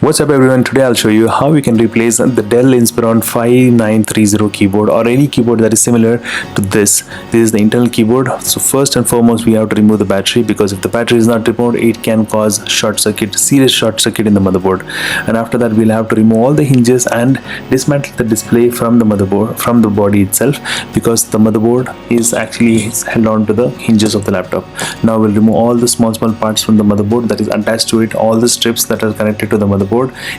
What's up everyone, today I'll show you how we can replace the Dell Inspiron 5930 keyboard or any keyboard that is similar to this. This is the internal keyboard. So first and foremost we have to remove the battery, because if the battery is not removed it can cause serious short circuit in the motherboard. And after that we'll have to remove all the hinges and dismantle the display from the motherboard, from the body itself, because the motherboard is actually held on to the hinges of the laptop. Now we'll remove all the small parts from the motherboard that is attached to it, all the strips that are connected to the motherboard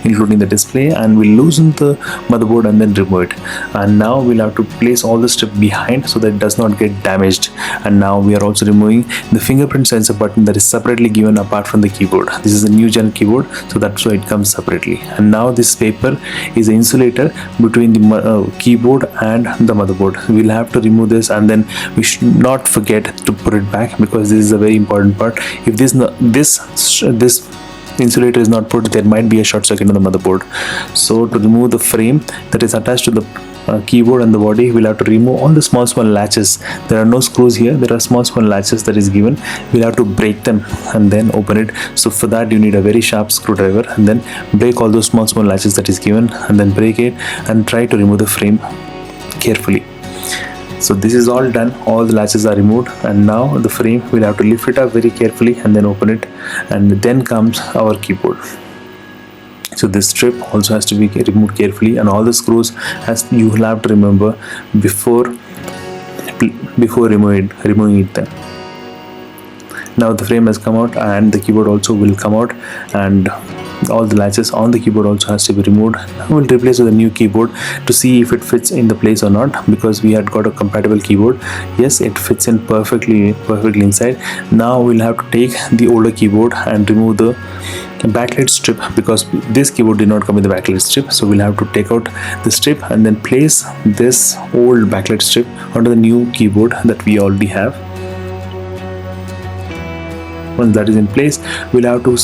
including the display, and we'll loosen the motherboard and then remove it. And now we'll have to place all the strip behind so that it does not get damaged. And now we are also removing the fingerprint sensor button that is separately given apart from the keyboard. This is a new gen keyboard, so that's why it comes separately. And now this paper is the insulator between the keyboard and the motherboard. We'll have to remove this, and then we should not forget to put it back, because this is a very important part. If this insulator is not put, there might be a short circuit in the motherboard. So to remove the frame that is attached to the keyboard and the body, we'll have to remove all the small latches. There are no screws here, there are small latches that is given. We'll have to break them and then open it. So for that you need a very sharp screwdriver, and then break all those small latches that is given, and then break it and try to remove the frame carefully. So this is all done, all the latches are removed, and now the frame, we'll have to lift it up very carefully and then open it, and then comes our keyboard. So this strip also has to be removed carefully, and all the screws you will have to remember before removing it then. Now the frame has come out and the keyboard also will come out, and all the latches on the keyboard also has to be removed. Now we'll replace with a new keyboard to see if it fits in the place or not, because we had got a compatible keyboard. Yes, it fits in perfectly inside. Now we'll have to take the older keyboard and remove the backlight strip, because this keyboard did not come with the backlight strip. So we'll have to take out the strip and then place this old backlight strip onto the new keyboard that we already have. Once that is in place, we'll have to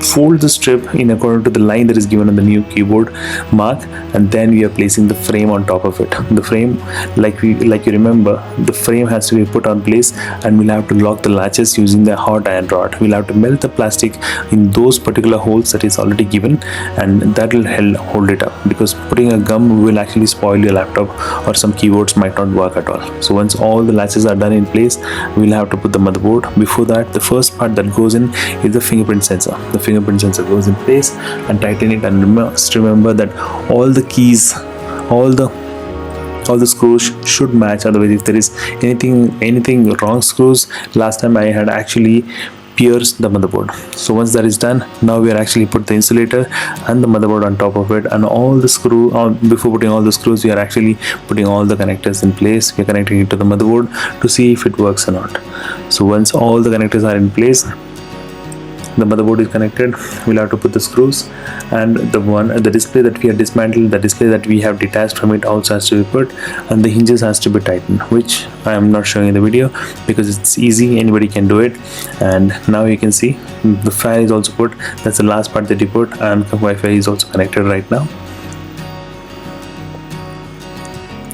fold the strip in according to the line that is given on the new keyboard mark, and then we are placing the frame on top of it. The frame, like you remember, the frame has to be put on place, and we'll have to lock the latches using the hot iron rod. We'll have to melt the plastic in those particular holes that is already given, and that will hold it up, because putting a gum will actually spoil your laptop, or some keyboards might not work at all. So once all the latches are done in place, we'll have to put the motherboard. Before that, the first part that goes in is the fingerprint sensor. The fingerprint sensor goes in place and tighten it, and must remember that all the keys, all the screws should match. Otherwise, if there is anything wrong screws, last time I had actually pierced the motherboard. So once that is done, now we are actually put the insulator and the motherboard on top of it, and all the before putting all the screws, we are actually putting all the connectors in place. We are connecting it to the motherboard to see if it works or not. So once all the connectors are in place, the motherboard is connected, we'll have to put the screws, and the display that we have dismantled, the display that we have detached from it also has to be put, and the hinges has to be tightened, which I am not showing in the video because it's easy, anybody can do it. And now you can see the fan is also put. That's the last part that you put, and Wi-Fi is also connected right now.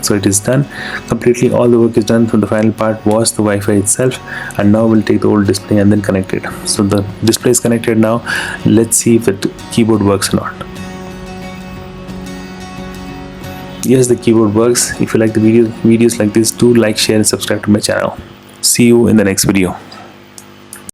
So it is done completely, all the work is done. From the final part was the Wi-Fi itself, and now we'll take the old display and then connect it. So the display is connected now. Let's see if the keyboard works or not. Yes, the keyboard works. If you like the videos like this, do like, share and subscribe to my channel. See you in the next video.